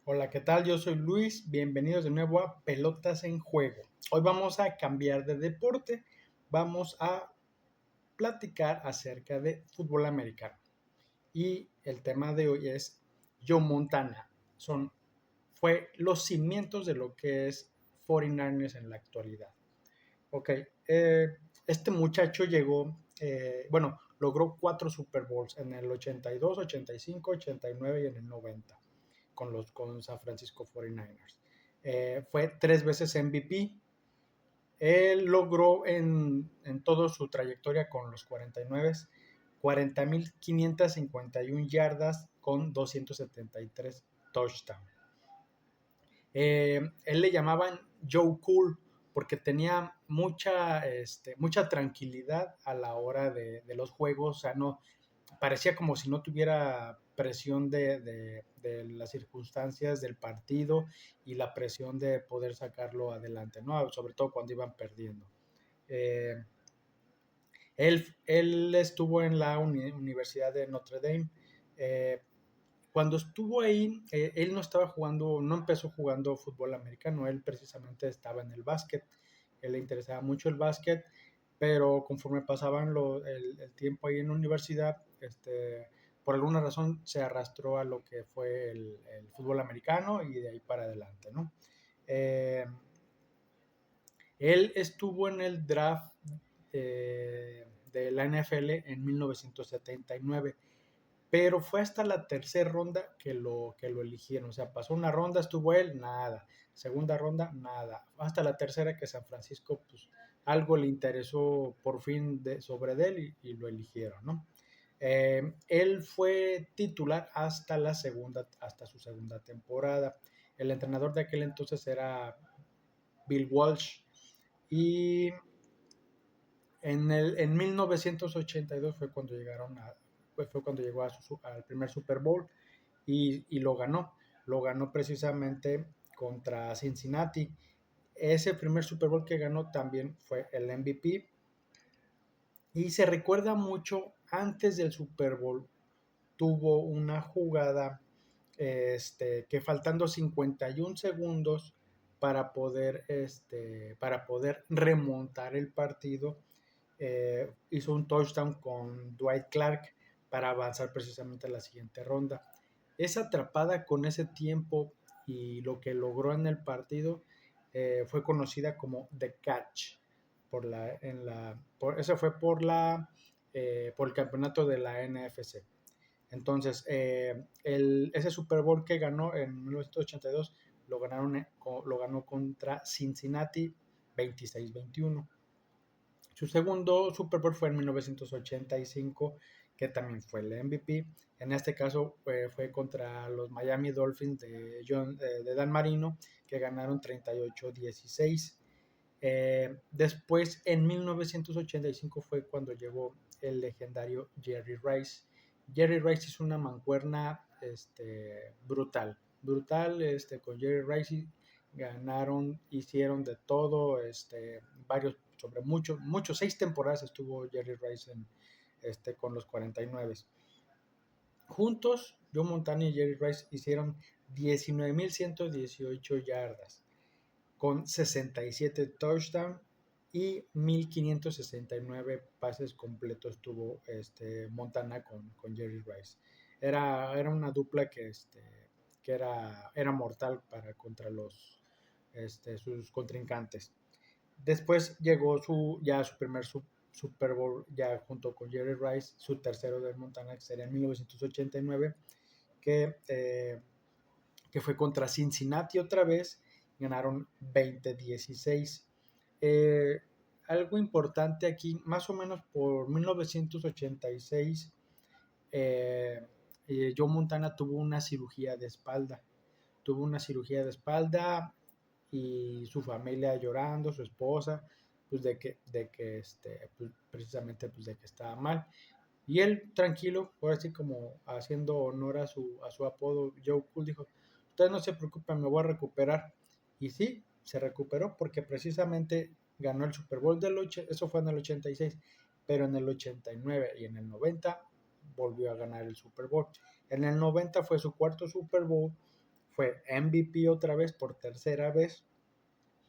Hola, ¿qué tal? Yo soy Luis. Bienvenidos de nuevo a Pelotas en Juego. Hoy vamos a cambiar de deporte. Vamos a platicar acerca de fútbol americano. Y el tema de hoy es Joe Montana. Fue los cimientos de lo que es 49ers en la actualidad. Ok, este muchacho llegó, logró 4 Super Bowls en el 82, 85, 89 y en el 90 con San Francisco 49ers. Fue 3 veces MVP. Él logró en toda su trayectoria con los 49 40.551 yardas con 273 touchdowns. Él le llamaban Joe Cool porque tenía mucha tranquilidad a la hora de los juegos. O sea, no, parecía como si no tuviera presión de las circunstancias del partido y la presión de poder sacarlo adelante, ¿no? Sobre todo cuando iban perdiendo. Eh, él estuvo en la Universidad de Notre Dame. Eh, Cuando estuvo ahí, él no estaba jugando, no empezó jugando fútbol americano, él precisamente estaba en el básquet. Él le interesaba mucho el básquet, pero conforme pasaban el tiempo ahí en la universidad, por alguna razón se arrastró a lo que fue el fútbol americano y de ahí para adelante, ¿no? Eh, Él estuvo en el draft de la NFL en 1979, pero fue hasta la tercera ronda que lo eligieron. O sea, pasó una ronda, estuvo él, nada. Segunda ronda, nada. Hasta la tercera que San Francisco, pues algo le interesó por fin sobre él y lo eligieron, ¿no? Él fue titular hasta su segunda temporada. El entrenador de aquel entonces era Bill Walsh y en 1982 fue cuando llegó al primer Super Bowl y lo ganó. Lo ganó precisamente contra Cincinnati. Ese primer Super Bowl que ganó también fue el MVP. Y se recuerda mucho, antes del Super Bowl, tuvo una jugada que faltando 51 segundos para poder remontar el partido, hizo un touchdown con Dwight Clark para avanzar precisamente a la siguiente ronda. Esa atrapada con ese tiempo y lo que logró en el partido fue conocida como The Catch. Eso fue por el campeonato de la NFC. Entonces, ese Super Bowl que ganó en 1982 lo ganó contra Cincinnati 26-21. Su segundo Super Bowl fue en 1985, que también fue el MVP. En este caso fue contra los Miami Dolphins de Dan Marino, que ganaron 38-16. Después, en 1985 fue cuando llegó el legendario Jerry Rice. Jerry Rice hizo una mancuerna brutal, brutal, con Jerry Rice ganaron, hicieron de todo, sobre muchos, 6 temporadas estuvo Jerry Rice con los 49. Juntos, Joe Montana y Jerry Rice hicieron 19.118 yardas con 67 touchdowns y 1.569 pases completos tuvo Montana con Jerry Rice. Era una dupla que era mortal contra sus contrincantes. Después llegó su primer Super Bowl ya junto con Jerry Rice, su tercero de Montana, que sería en 1989, que fue contra Cincinnati otra vez, ganaron 20-16. Eh, Algo importante aquí, más o menos por 1986, Joe Montana tuvo una cirugía de espalda y su familia llorando, su esposa, pues pues, precisamente pues de que estaba mal. Y él tranquilo, ahora sí como haciendo honor a su apodo, Joe Cool, dijo, ustedes no se preocupen, me voy a recuperar. Y sí, se recuperó porque precisamente ganó el Super Bowl eso fue en el 86, pero en el 89 y en el 90 volvió a ganar el Super Bowl. En el 90 fue su cuarto Super Bowl, fue MVP otra vez por tercera vez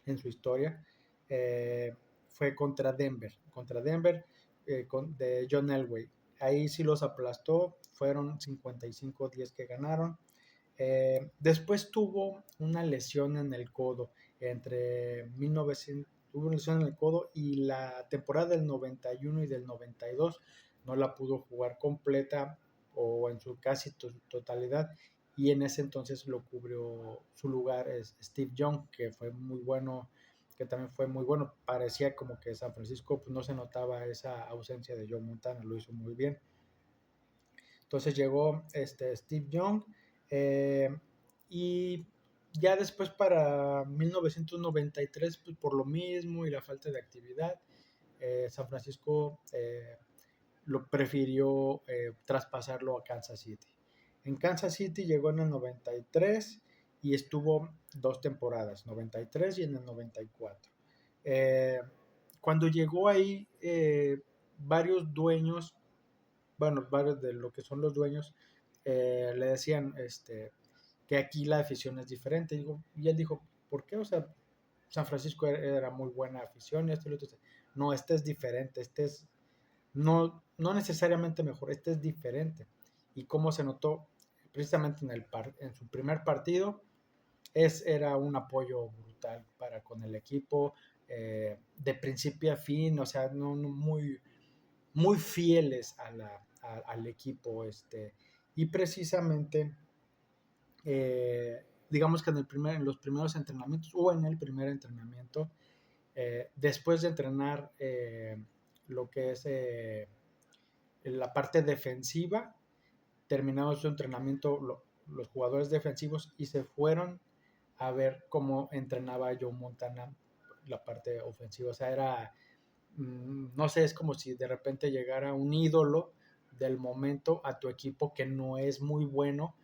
en su historia. Fue contra Denver de John Elway. Ahí sí los aplastó, fueron 55-10 que ganaron. Después tuvo una lesión en el codo entre 1900, tuvo una lesión en el codo y la temporada del 91 y del 92 no la pudo jugar completa o en su casi totalidad, y en ese entonces lo cubrió su lugar es Steve Young, que fue muy bueno, que también fue muy bueno. Parecía como que San Francisco pues, no se notaba esa ausencia de Joe Montana, lo hizo muy bien. Entonces llegó Steve Young, eh, y ya después para 1993, pues por lo mismo y la falta de actividad, San Francisco lo prefirió traspasarlo a Kansas City. En Kansas City llegó en el 93 y estuvo 2 temporadas, 93 y en el 94. Eh, Cuando llegó ahí, varios dueños, bueno, varios de lo que son los dueños, le decían que aquí la afición es diferente. Y él dijo, ¿por qué? O sea, San Francisco era muy buena afición y esto y lo otro. No, este es diferente, este es no necesariamente mejor, este es diferente. Y cómo se notó precisamente en su primer partido, era un apoyo brutal para con el equipo, de principio a fin, o sea, muy, muy fieles al equipo. Y precisamente, digamos que en los primeros entrenamientos o en el primer entrenamiento, después de entrenar lo que es la parte defensiva, terminado su entrenamiento los jugadores defensivos y se fueron a ver cómo entrenaba Joe Montana la parte ofensiva. O sea, no sé, es como si de repente llegara un ídolo del momento a tu equipo que no es muy bueno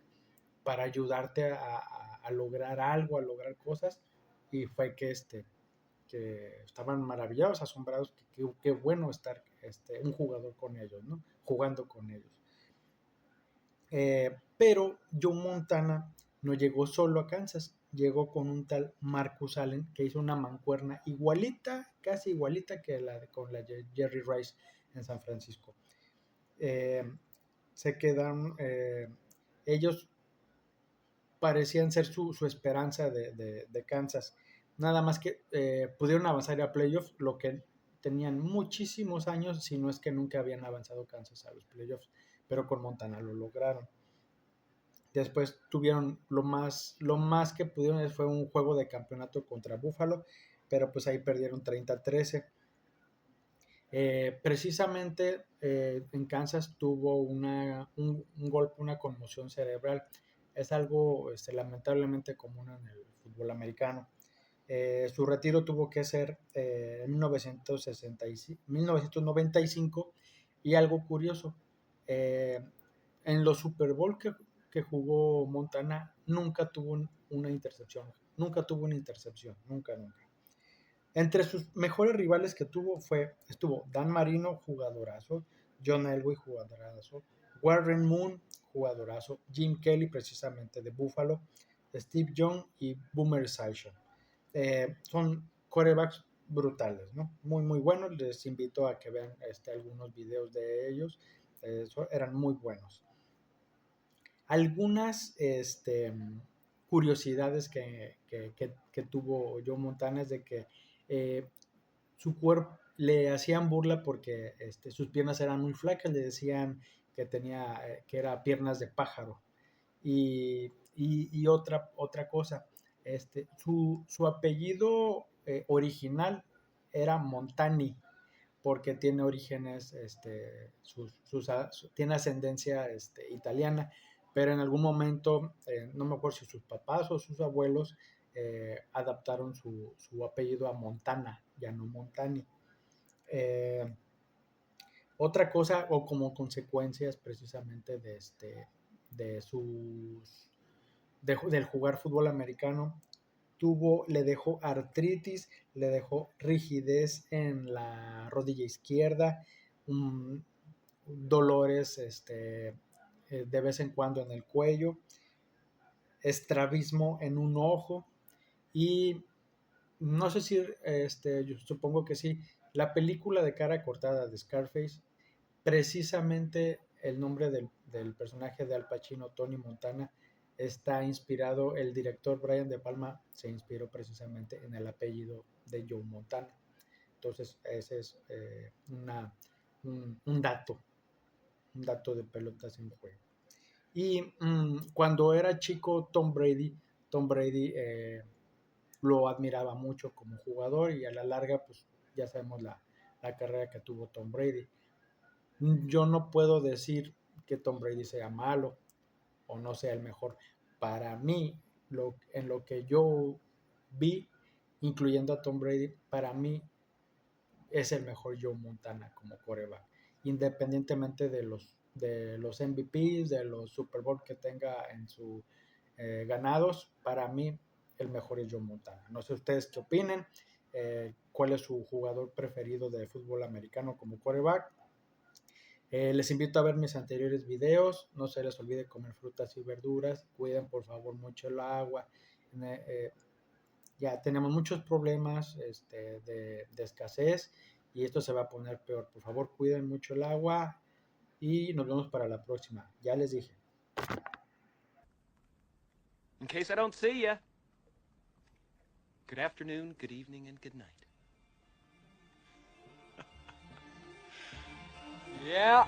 para ayudarte a lograr algo, a lograr cosas. Y fue que estaban maravillados, asombrados, que bueno estar un jugador con ellos, ¿no? Jugando con ellos. Pero Joe Montana no llegó solo a Kansas, llegó con un tal Marcus Allen que hizo una mancuerna igualita, casi igualita que con la de Jerry Rice en San Francisco. Se quedaron, ellos parecían ser su esperanza de Kansas. Nada más que pudieron avanzar a playoffs, lo que tenían muchísimos años, si no es que nunca habían avanzado Kansas a los playoffs, pero con Montana lo lograron. Después tuvieron lo más que pudieron fue un juego de campeonato contra Buffalo, pero pues ahí perdieron 30-13. Precisamente en Kansas tuvo un golpe, una conmoción cerebral. Es algo lamentablemente común en el fútbol americano. Su retiro tuvo que ser en 1995, y algo curioso, eh, en los Super Bowl que jugó Montana nunca tuvo una intercepción, nunca. Entre sus mejores rivales que estuvo Dan Marino, jugadorazo, John Elway, jugadorazo, Warren Moon, jugadorazo, Jim Kelly, precisamente de Buffalo, Steve Young y Boomer Esiason. Son quarterbacks brutales, ¿no? Muy, muy buenos. Les invito a que vean algunos videos de ellos. Eran muy buenos. Algunas curiosidades que tuvo Joe Montana es de que su cuerpo le hacían burla porque sus piernas eran muy flacas, le decían que era piernas de pájaro. Y otra cosa, su apellido original era Montani, porque tiene orígenes, tiene ascendencia italiana, pero en algún momento, no me acuerdo si sus papás o sus abuelos adaptaron su apellido a Montana, ya no Montani. Otra cosa, o como consecuencias precisamente de del jugar fútbol americano, le dejó artritis, le dejó rigidez en la rodilla izquierda, dolores de vez en cuando en el cuello. estrabismo en un ojo y no sé si, yo supongo que sí, la película de cara cortada de Scarface, precisamente el nombre del personaje de Al Pacino, Tony Montana, está inspirado, el director Brian De Palma se inspiró precisamente en el apellido de Joe Montana. Entonces, ese es un dato de pelotas en juego. Y cuando era chico Tom Brady lo admiraba mucho como jugador y a la larga, pues ya sabemos la carrera que tuvo Tom Brady. Yo no puedo decir que Tom Brady sea malo o no sea el mejor. Para mí, en lo que yo vi, incluyendo a Tom Brady, para mí es el mejor Joe Montana como coreback, independientemente de los MVPs, de los Super Bowl que tenga en su ganados, para mí el mejor es Joe Montana. No sé ustedes qué opinen, cuál es su jugador preferido de fútbol americano como coreback. Les invito a ver mis anteriores videos, no se les olvide comer frutas y verduras, cuiden por favor mucho el agua. Ya tenemos muchos problemas de escasez y esto se va a poner peor. Por favor, cuiden mucho el agua y nos vemos para la próxima. Ya les dije. In case I don't see ya, good afternoon, good evening, and good night. Yeah.